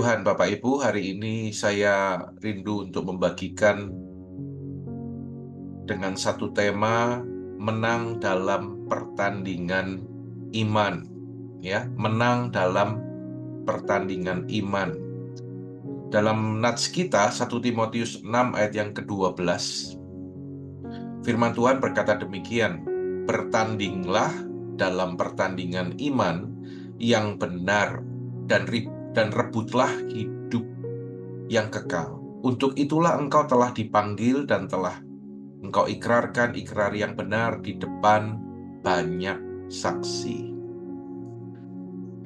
Tuhan, Bapak Ibu, hari ini saya rindu untuk membagikan dengan satu tema menang dalam pertandingan iman, ya, menang dalam pertandingan iman. Dalam nats kita 1 Timotius 6 ayat yang ke-12, firman Tuhan berkata demikian, "Bertandinglah dalam pertandingan iman yang benar dan rebutlah hidup yang kekal. Untuk itulah engkau telah dipanggil dan telah engkau ikrarkan ikrar yang benar di depan banyak saksi."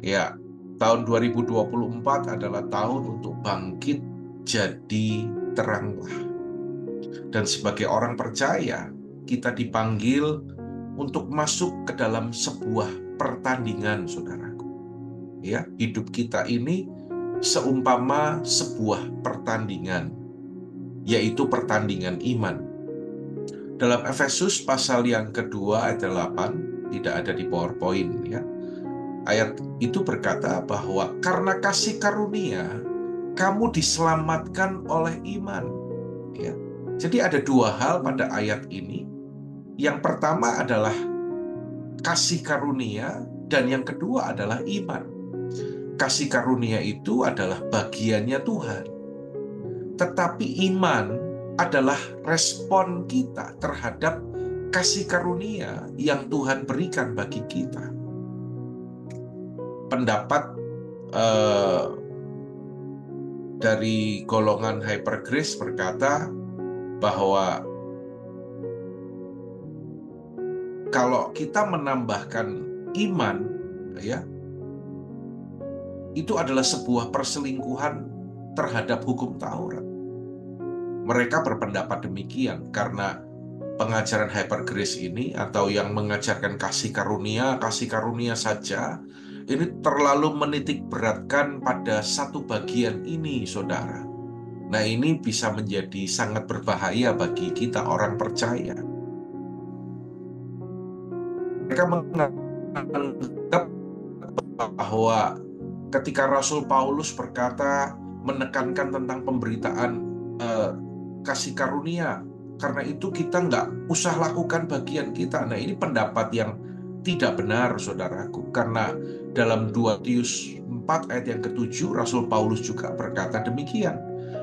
Ya, tahun 2024 adalah tahun untuk bangkit jadi teranglah. Dan sebagai orang percaya, kita dipanggil untuk masuk ke dalam sebuah pertandingan, saudaraku. Ya, hidup kita ini seumpama sebuah pertandingan, yaitu pertandingan iman. Dalam Efesus pasal yang kedua ayat 8, tidak ada di PowerPoint ya. Ayat itu berkata bahwa karena kasih karunia kamu diselamatkan oleh iman. Ya. Jadi ada dua hal pada ayat ini. Yang pertama adalah kasih karunia dan yang kedua adalah iman. Kasih karunia itu adalah bagiannya Tuhan. Tetapi iman adalah respon kita terhadap kasih karunia yang Tuhan berikan bagi kita. Pendapat dari golongan Hyper Grace berkata bahwa kalau kita menambahkan iman, ya, itu adalah sebuah perselingkuhan terhadap hukum Taurat. Mereka berpendapat demikian karena pengajaran Hyper Grace ini atau yang mengajarkan kasih karunia saja, ini terlalu menitik beratkan pada satu bagian ini, saudara. Nah, ini bisa menjadi sangat berbahaya bagi kita orang percaya. Mereka menganggap bahwa ketika Rasul Paulus berkata menekankan tentang pemberitaan kasih karunia, karena itu kita nggak usah lakukan bagian kita. Nah, ini pendapat yang tidak benar, saudaraku. Karena dalam 2 Timotius 4 ayat yang ke-7, Rasul Paulus juga berkata demikian.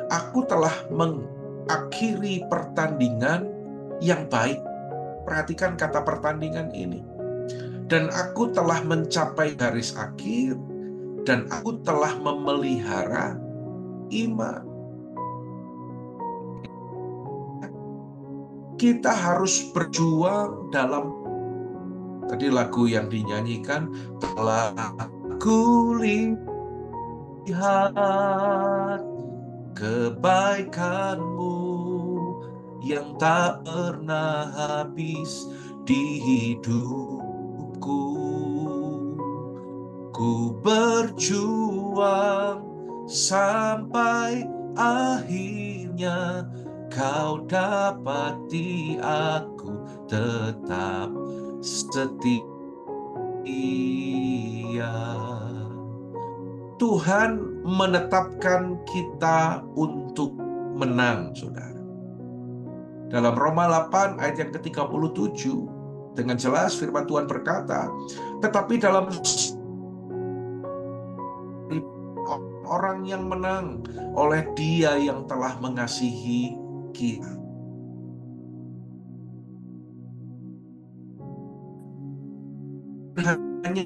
Aku telah mengakhiri pertandingan yang baik. Perhatikan kata pertandingan ini. Dan aku telah mencapai garis akhir, dan aku telah memelihara iman. Kita harus berjuang dalam, tadi lagu yang dinyanyikan, telah ku lihat kebaikanmu yang tak pernah habis di hidupku. Ku berjuang sampai akhirnya kau dapati aku tetap setia. Tuhan menetapkan kita untuk menang, saudara. Dalam Roma 8 ayat yang ke-37, dengan jelas firman Tuhan berkata, tetapi dalam orang yang menang oleh Dia yang telah mengasihi kita. Hanya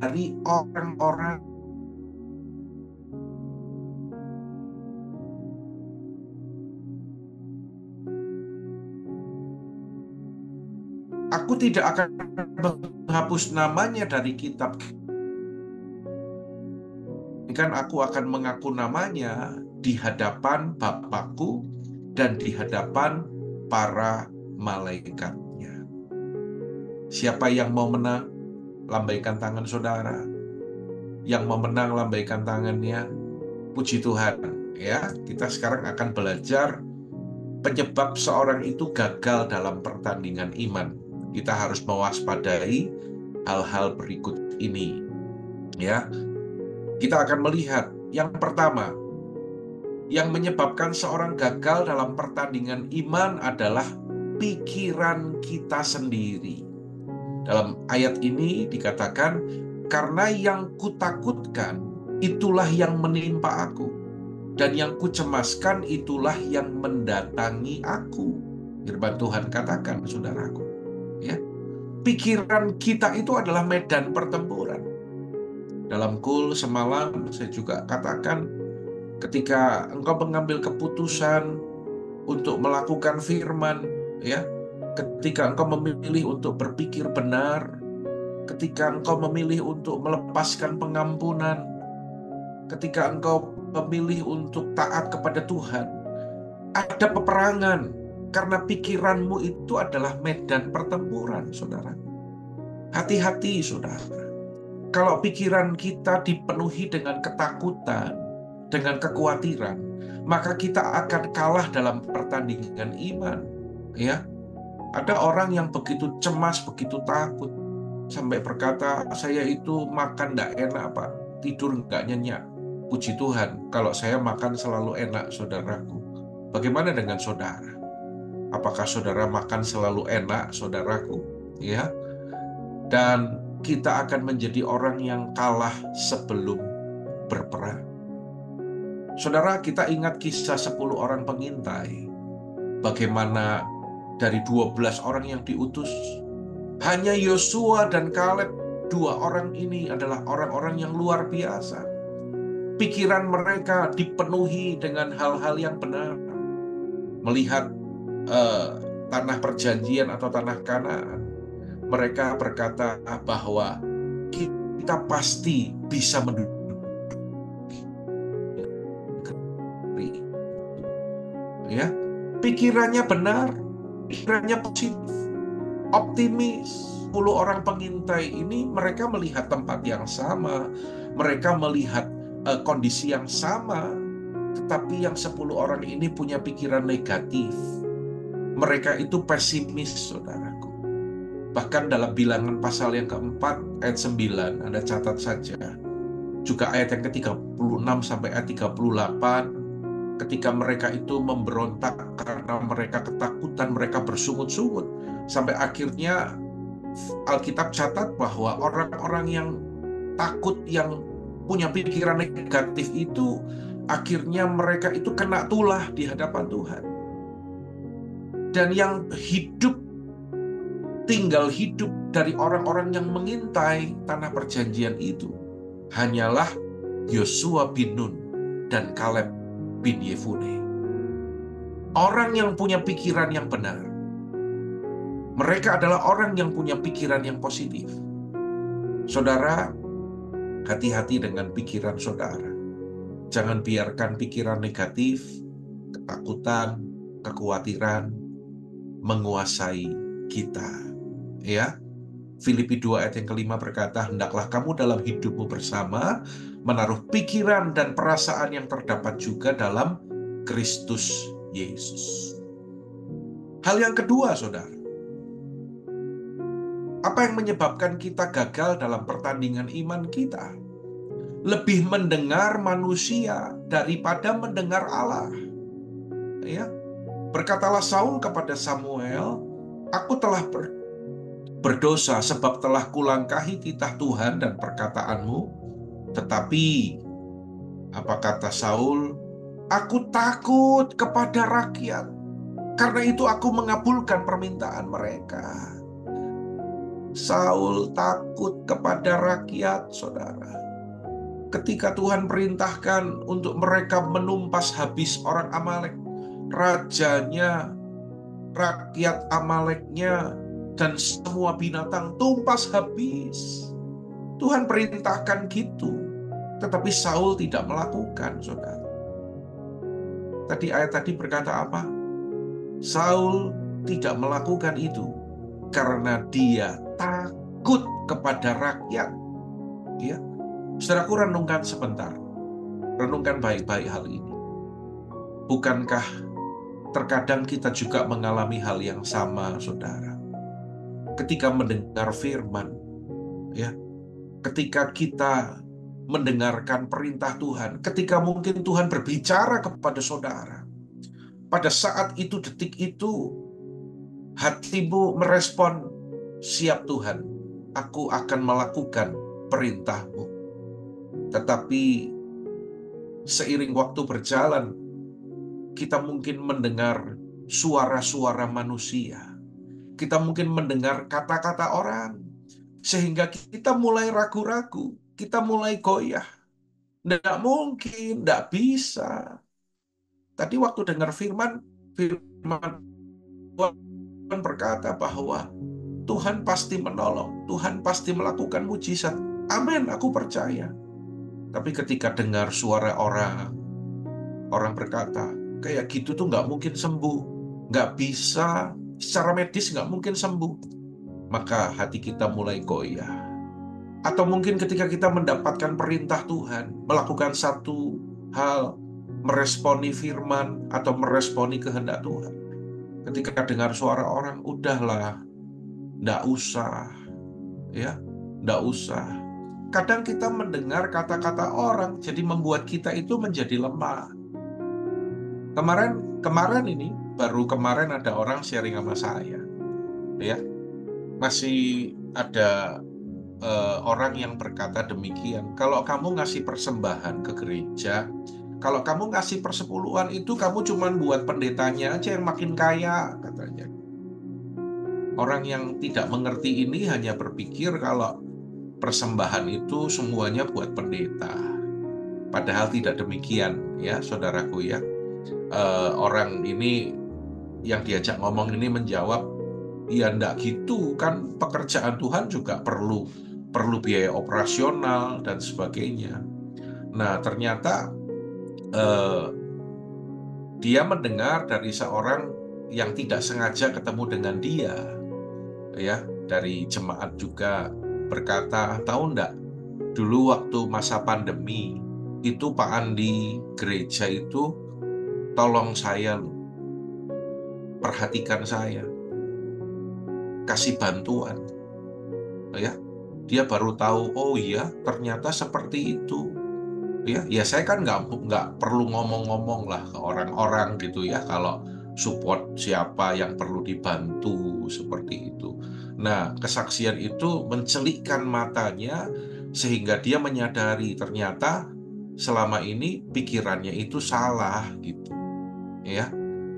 dari orang-orang aku tidak akan menghapus namanya dari kitab. Kan aku akan mengaku namanya di hadapan Bapakku dan di hadapan para malaikatnya. Siapa yang mau menang? Lambaikan tangan saudara. Yang mau menang, lambaikan tangannya. Puji Tuhan. Ya, kita sekarang akan belajar penyebab seorang itu gagal dalam pertandingan iman. Kita harus mewaspadai hal-hal berikut ini. Ya, kita akan melihat yang pertama, yang menyebabkan seorang gagal dalam pertandingan iman adalah pikiran kita sendiri. Dalam ayat ini dikatakan, karena yang kutakutkan itulah yang menimpa aku, dan yang kucemaskan itulah yang mendatangi aku. Firman Tuhan katakan, saudaraku. Ya, pikiran kita itu adalah medan pertempuran. Dalam kul semalam saya juga katakan, ketika engkau mengambil keputusan untuk melakukan firman, ya, ketika engkau memilih untuk berpikir benar, ketika engkau memilih untuk melepaskan pengampunan, ketika engkau memilih untuk taat kepada Tuhan, ada peperangan, karena pikiranmu itu adalah medan pertempuran, saudara. Hati-hati, saudara. Kalau pikiran kita dipenuhi dengan ketakutan, dengan kekhawatiran, maka kita akan kalah dalam pertandingan iman. Ya, ada orang yang begitu cemas, begitu takut, sampai berkata, saya itu makan nggak enak, Pak, tidur nggak nyenyak. Puji Tuhan, kalau saya makan selalu enak, saudaraku. Bagaimana dengan saudara? Apakah saudara makan selalu enak, saudaraku? Ya, dan kita akan menjadi orang yang kalah sebelum berperang. Saudara, kita ingat kisah 10 orang pengintai. Bagaimana dari 12 orang yang diutus, hanya Yosua dan Kaleb, 2 orang ini adalah orang-orang yang luar biasa. Pikiran mereka dipenuhi dengan hal-hal yang benar. Melihat tanah perjanjian atau tanah Kanaan, mereka berkata bahwa kita pasti bisa menduduki. Ya, pikirannya benar, pikirannya positif, optimis. 10 orang pengintai ini, mereka melihat tempat yang sama, mereka melihat kondisi yang sama, tetapi yang 10 orang ini punya pikiran negatif. Mereka itu pesimis, saudaraku. Bahkan dalam Bilangan pasal yang keempat, ayat 9, Anda catat saja. Juga ayat yang ke-36 sampai ayat 38, ketika mereka itu memberontak karena mereka ketakutan, mereka bersungut-sungut. Sampai akhirnya Alkitab catat bahwa orang-orang yang takut, yang punya pikiran negatif itu, akhirnya mereka itu kena tulah di hadapan Tuhan. Dan yang tinggal hidup dari orang-orang yang mengintai tanah perjanjian itu hanyalah Yosua bin Nun dan Kaleb bin Yefune. Orang yang punya pikiran yang benar. Mereka adalah orang yang punya pikiran yang positif. Saudara, hati-hati dengan pikiran saudara. Jangan biarkan pikiran negatif, ketakutan, kekhawatiran menguasai kita. Ya, Filipi 2 ayat yang ke-5 berkata, hendaklah kamu dalam hidupmu bersama menaruh pikiran dan perasaan yang terdapat juga dalam Kristus Yesus. Hal yang kedua, saudara, apa yang menyebabkan kita gagal dalam pertandingan iman kita? Lebih mendengar manusia daripada mendengar Allah. Ya, berkatalah Saul kepada Samuel, aku telah berdosa sebab telah kulangkahi titah Tuhan dan perkataanmu. Tetapi apa kata Saul? Aku takut kepada rakyat, karena itu aku mengabulkan permintaan mereka. Saul takut kepada rakyat, saudara. Ketika Tuhan perintahkan untuk mereka menumpas habis orang Amalek, rajanya, rakyat Amaleknya, dan semua binatang tumpas habis. Tuhan perintahkan gitu, tetapi Saul tidak melakukan, saudara. Ayat tadi berkata apa? Saul tidak melakukan itu karena dia takut kepada rakyat. Ya, saudaraku, renungkan sebentar. Renungkan baik-baik hal ini. Bukankah terkadang kita juga mengalami hal yang sama, saudara? Ketika mendengar firman, ya, ketika kita mendengarkan perintah Tuhan. Ketika mungkin Tuhan berbicara kepada saudara, pada saat itu, detik itu, hatimu merespon, siap Tuhan, aku akan melakukan perintah-Mu. Tetapi seiring waktu berjalan, kita mungkin mendengar suara-suara manusia. Kita mungkin mendengar kata-kata orang, sehingga kita mulai ragu-ragu, kita mulai goyah. Nggak mungkin, nggak bisa. Tadi waktu dengar firman Tuhan berkata bahwa Tuhan pasti menolong, Tuhan pasti melakukan mujizat. Amin, aku percaya. Tapi ketika dengar suara orang berkata, kayak gitu tuh nggak mungkin sembuh, nggak bisa, secara medis nggak mungkin sembuh. Maka hati kita mulai goyah. Atau mungkin ketika kita mendapatkan perintah Tuhan, melakukan satu hal, meresponi firman atau meresponi kehendak Tuhan. Ketika dengar suara orang, udahlah, nggak usah, ya, nggak usah. Kadang kita mendengar kata-kata orang, jadi membuat kita itu menjadi lemah. Kemarin ini, baru kemarin ada orang sharing sama saya, ya, masih ada orang yang berkata demikian, kalau kamu ngasih persembahan ke gereja, kalau kamu ngasih persepuluhan itu, kamu cuma buat pendetanya aja yang makin kaya, katanya. Orang yang tidak mengerti ini hanya berpikir kalau persembahan itu semuanya buat pendeta. Padahal tidak demikian, ya saudaraku ya. Orang ini yang diajak ngomong ini menjawab, ya enggak gitu, kan pekerjaan Tuhan juga perlu biaya operasional dan sebagainya. Nah, ternyata dia mendengar dari seorang yang tidak sengaja ketemu dengan dia, ya, dari jemaat juga, berkata, tahu enggak, dulu waktu masa pandemi itu Pak Andi gereja itu tolong saya, perhatikan saya, kasih bantuan, ya. Dia baru tahu, oh iya, ternyata seperti itu. Ya saya kan nggak perlu ngomong-ngomong lah ke orang-orang gitu ya, kalau support siapa yang perlu dibantu seperti itu. Nah, kesaksian itu mencelikkan matanya sehingga dia menyadari ternyata selama ini pikirannya itu salah gitu, ya.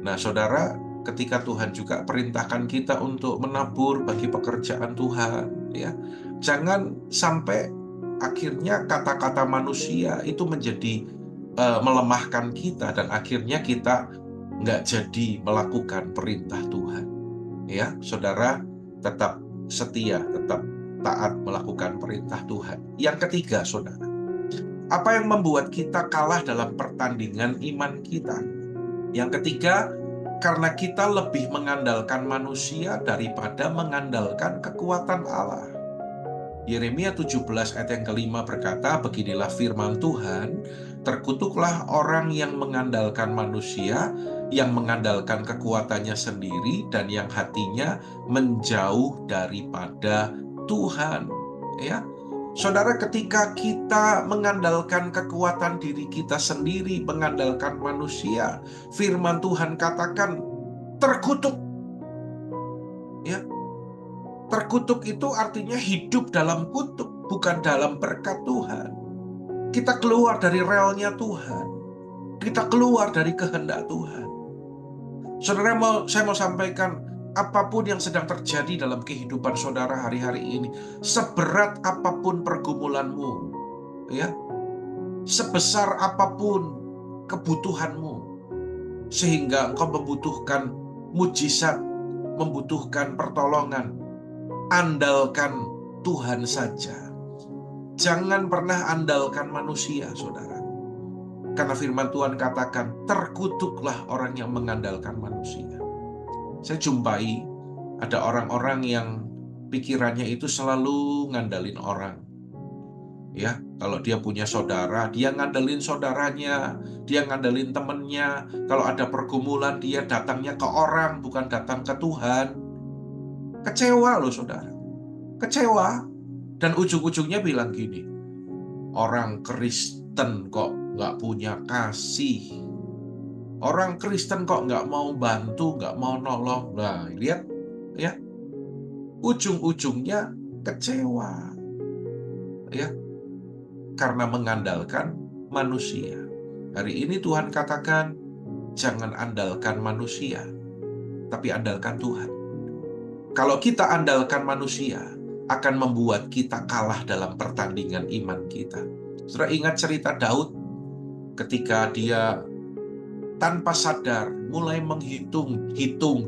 Nah, saudara, ketika Tuhan juga perintahkan kita untuk menabur bagi pekerjaan Tuhan, ya, jangan sampai akhirnya kata-kata manusia itu menjadi melemahkan kita dan akhirnya kita nggak jadi melakukan perintah Tuhan. Ya, saudara, tetap setia, tetap taat melakukan perintah Tuhan. Yang ketiga, saudara, apa yang membuat kita kalah dalam pertandingan iman kita? Yang ketiga, karena kita lebih mengandalkan manusia daripada mengandalkan kekuatan Allah. Yeremia 17 ayat yang kelima berkata, beginilah firman Tuhan, terkutuklah orang yang mengandalkan manusia, yang mengandalkan kekuatannya sendiri, dan yang hatinya menjauh daripada Tuhan. Ya, saudara, ketika kita mengandalkan kekuatan diri kita sendiri, mengandalkan manusia, firman Tuhan katakan terkutuk. Ya, terkutuk itu artinya hidup dalam kutuk, bukan dalam berkat Tuhan. Kita keluar dari relnya Tuhan. Kita keluar dari kehendak Tuhan. Saudara, saya mau sampaikan, apapun yang sedang terjadi dalam kehidupan saudara hari-hari ini, seberat apapun pergumulanmu, ya, sebesar apapun kebutuhanmu, sehingga engkau membutuhkan mujizat, membutuhkan pertolongan, andalkan Tuhan saja. Jangan pernah andalkan manusia, saudara. Karena firman Tuhan katakan, terkutuklah orang yang mengandalkan manusia. Saya jumpai ada orang-orang yang pikirannya itu selalu ngandalin orang. Ya, kalau dia punya saudara, dia ngandelin saudaranya, dia ngandelin temennya. Kalau ada pergumulan, dia datangnya ke orang, bukan datang ke Tuhan. Kecewa loh, saudara. Kecewa. Dan ujung-ujungnya bilang gini, Orang Kristen kok nggak punya kasih. Orang Kristen kok nggak mau bantu, nggak mau nolong. Nah, lihat ya, ujung-ujungnya kecewa. Ya, karena mengandalkan manusia. Hari ini Tuhan katakan, jangan andalkan manusia, tapi andalkan Tuhan. Kalau kita andalkan manusia, akan membuat kita kalah dalam pertandingan iman kita. Saudara ingat cerita Daud ketika dia tanpa sadar mulai menghitung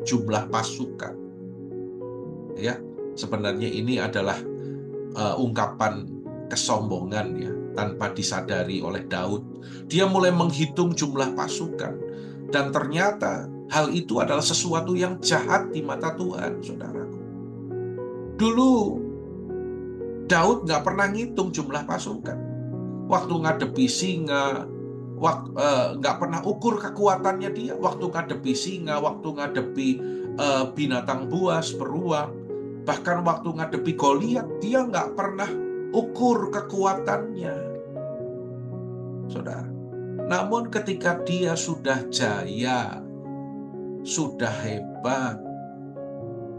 jumlah pasukan. Ya, sebenarnya ini adalah ungkapan kesombongan ya, tanpa disadari oleh Daud. Dia mulai menghitung jumlah pasukan, dan ternyata hal itu adalah sesuatu yang jahat di mata Tuhan, saudaraku. Dulu Daud nggak pernah ngitung jumlah pasukan. Waktu ngadepi singa, nggak pernah ukur kekuatannya dia. Waktu ngadepi singa, waktu ngadepi binatang buas, beruang, bahkan waktu ngadepi Goliat, dia nggak pernah ukur kekuatannya, saudara. Namun ketika dia sudah jaya, sudah hebat,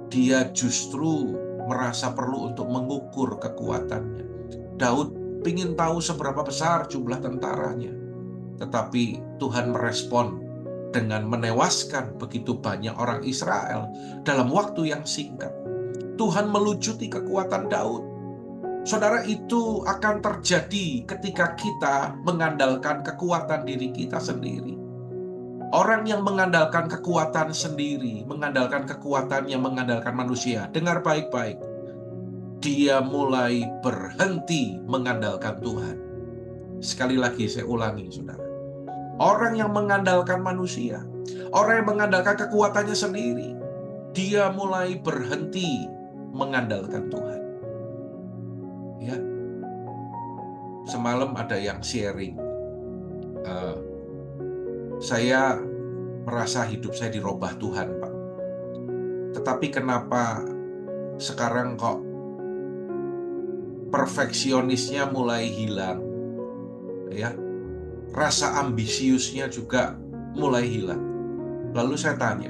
dia justru merasa perlu untuk mengukur kekuatannya. Daud ingin tahu seberapa besar jumlah tentaranya, tetapi Tuhan merespon dengan menewaskan begitu banyak orang Israel dalam waktu yang singkat. Tuhan melucuti kekuatan Daud. Saudara, itu akan terjadi ketika kita mengandalkan kekuatan diri kita sendiri. Orang yang mengandalkan kekuatan sendiri, mengandalkan kekuatannya, mengandalkan manusia, dengar baik-baik, dia mulai berhenti mengandalkan Tuhan. Sekali lagi saya ulangi, saudara. Orang yang mengandalkan manusia, orang yang mengandalkan kekuatannya sendiri, dia mulai berhenti mengandalkan Tuhan. Ya, semalam ada yang sharing, saya merasa hidup saya dirubah Tuhan, Pak. Tetapi kenapa sekarang kok perfeksionisnya mulai hilang? Ya, rasa ambisiusnya juga mulai hilang. Lalu saya tanya,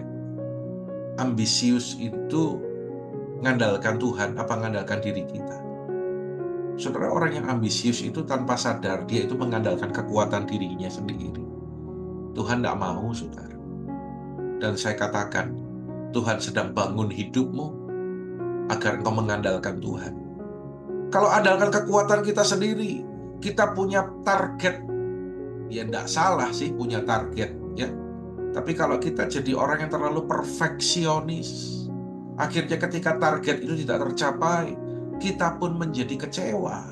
ambisius itu ngandalkan Tuhan apa ngandalkan diri kita? Saudara, orang yang ambisius itu tanpa sadar dia itu mengandalkan kekuatan dirinya sendiri. Tuhan tidak mau, saudara. Dan saya katakan, Tuhan sedang bangun hidupmu agar engkau mengandalkan Tuhan. Kalau andalkan kekuatan kita sendiri, kita punya target. Ya tidak salah sih punya target, ya. Tapi kalau kita jadi orang yang terlalu perfeksionis, akhirnya ketika target itu tidak tercapai, kita pun menjadi kecewa.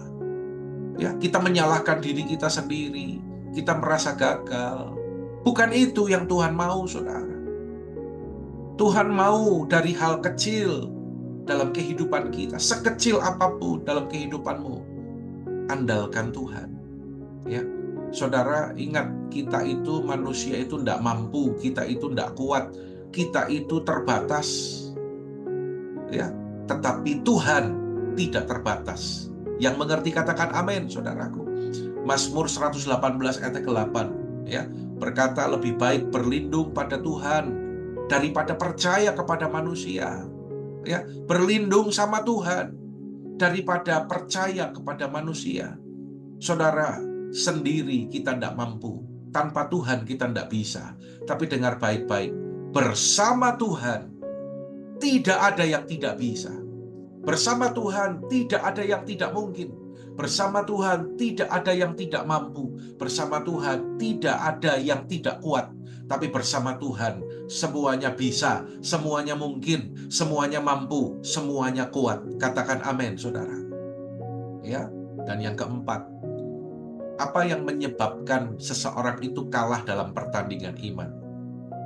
Ya, kita menyalahkan diri kita sendiri, kita merasa gagal. Bukan itu yang Tuhan mau, saudara. Tuhan mau dari hal kecil dalam kehidupan kita, sekecil apapun dalam kehidupanmu, andalkan Tuhan. Ya, saudara, ingat, kita itu manusia itu tidak mampu, kita itu tidak kuat, kita itu terbatas. Ya, tetapi Tuhan tidak terbatas. Yang mengerti katakan amin, saudaraku. Mazmur 118 ayat 8, ya, berkata, lebih baik berlindung pada Tuhan daripada percaya kepada manusia. Ya, berlindung sama Tuhan daripada percaya kepada manusia. Saudara, sendiri kita tidak mampu. Tanpa Tuhan kita tidak bisa. Tapi dengar baik-baik, bersama Tuhan tidak ada yang tidak bisa. Bersama Tuhan tidak ada yang tidak mungkin. Bersama Tuhan tidak ada yang tidak mampu. Bersama Tuhan tidak ada yang tidak kuat. Tapi bersama Tuhan semuanya bisa, semuanya mungkin, semuanya mampu, semuanya kuat. Katakan amin, saudara. Ya, dan yang keempat, apa yang menyebabkan seseorang itu kalah dalam pertandingan iman?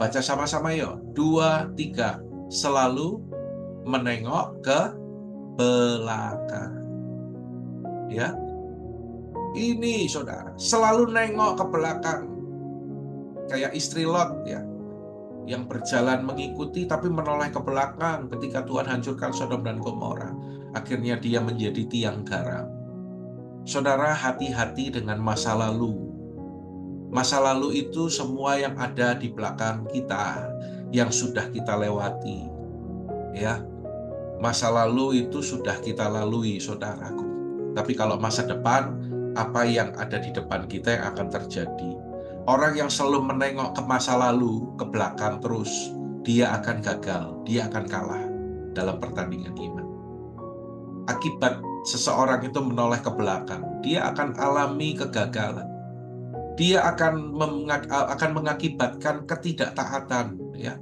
Baca sama-sama yuk. 2, 3. Selalu menengok ke belakang. Ya. Ini, saudara, selalu nengok ke belakang. Kayak istri Lot, ya, yang berjalan mengikuti tapi menoleh ke belakang ketika Tuhan hancurkan Sodom dan Gomora. Akhirnya dia menjadi tiang garam. Saudara, hati-hati dengan masa lalu. Masa lalu itu semua yang ada di belakang kita, yang sudah kita lewati. Ya, masa lalu itu sudah kita lalui, saudaraku. Tapi kalau masa depan, apa yang ada di depan kita yang akan terjadi. Orang yang selalu menengok ke masa lalu, ke belakang terus, dia akan gagal, dia akan kalah dalam pertandingan iman. Akibat seseorang itu menoleh ke belakang, dia akan alami kegagalan. Dia akan mengakibatkan ketidaktaatan, ya.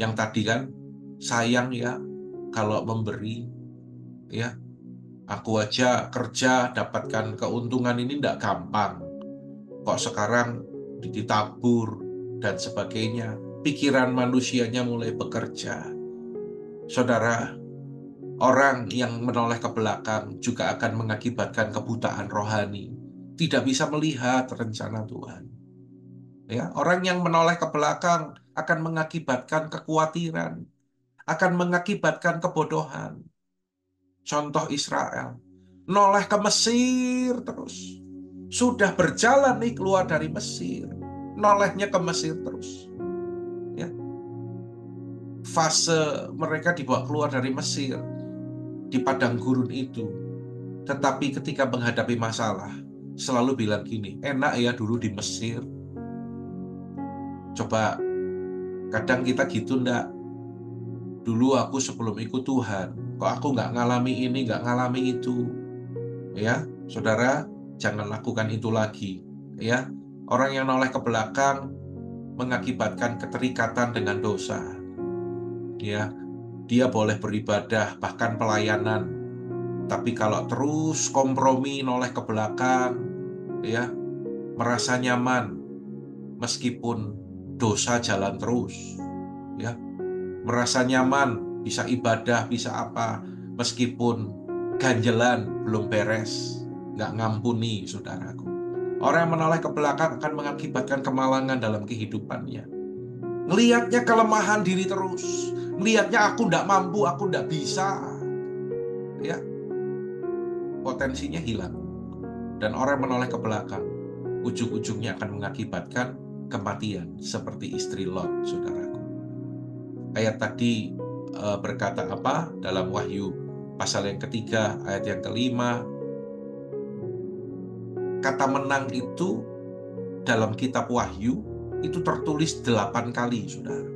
Yang tadi kan, sayang ya kalau memberi, ya. Aku aja kerja dapatkan keuntungan ini tidak gampang. Kok sekarang ditabur dan sebagainya. Pikiran manusianya mulai bekerja. Saudara, orang yang menoleh ke belakang juga akan mengakibatkan kebutaan rohani. Tidak bisa melihat rencana Tuhan. Ya, orang yang menoleh ke belakang akan mengakibatkan kekhawatiran, akan mengakibatkan kebodohan. Contoh Israel, noleh ke Mesir terus. Sudah berjalan nih keluar dari Mesir, nolehnya ke Mesir terus. Ya. Fase mereka dibawa keluar dari Mesir di padang gurun itu. Tetapi ketika menghadapi masalah, selalu bilang gini, enak ya dulu di Mesir. Coba, kadang kita gitu ndak? Dulu aku sebelum ikut Tuhan, kok aku nggak ngalami ini, nggak ngalami itu. Ya, saudara, jangan lakukan itu lagi. Ya, orang yang noleh ke belakang mengakibatkan keterikatan dengan dosa. Ya, dia boleh beribadah, bahkan pelayanan. Tapi kalau terus kompromi noleh ke belakang, ya, merasa nyaman meskipun dosa jalan terus. Ya, merasa nyaman, bisa ibadah, bisa apa, meskipun ganjelan belum beres, nggak ngampuni, saudaraku. Orang yang menoleh ke belakang akan mengakibatkan kemalangan dalam kehidupannya. Ngelihatnya kelemahan diri terus, ngelihatnya aku nggak mampu, aku nggak bisa, ya, potensinya hilang. Dan orang yang menoleh ke belakang, ujung-ujungnya akan mengakibatkan kematian, seperti istri Lot, saudaraku. Ayat tadi berkata apa? Dalam Wahyu pasal yang ketiga, ayat yang kelima, kata menang itu dalam kitab Wahyu itu tertulis 8 kali, saudara.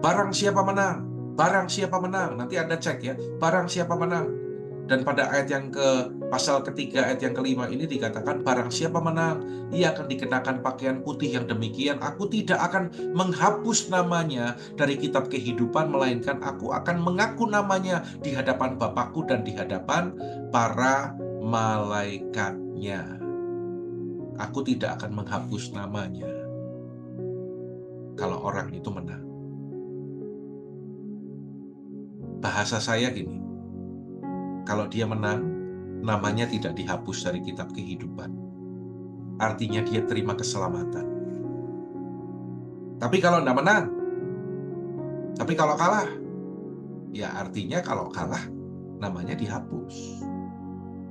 Barang siapa menang, barang siapa menang. Nanti Anda cek ya, barang siapa menang. Dan pada ayat yang ke pasal ketiga, ayat yang kelima ini dikatakan, barang siapa menang, ia akan dikenakan pakaian putih yang demikian. Aku tidak akan menghapus namanya dari kitab kehidupan, melainkan aku akan mengaku namanya di hadapan Bapakku dan di hadapan para malaikatnya. Aku tidak akan menghapus namanya kalau orang itu menang. Bahasa saya gini, kalau dia menang, namanya tidak dihapus dari kitab kehidupan. Artinya dia terima keselamatan. Tapi kalau tidak menang, tapi kalau kalah, ya artinya kalau kalah, namanya dihapus.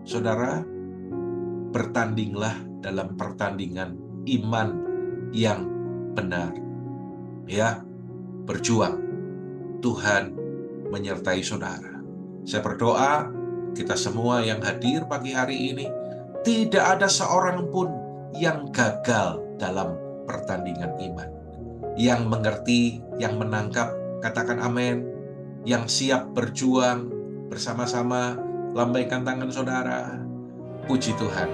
Saudara, bertandinglah dalam pertandingan iman yang benar. Ya, berjuang. Tuhan menyertai saudara. Saya berdoa, kita semua yang hadir pagi hari ini, tidak ada seorang pun yang gagal dalam pertandingan iman. Yang mengerti, yang menangkap, katakan amin. Yang siap berjuang bersama-sama, lambaikan tangan saudara. Puji Tuhan.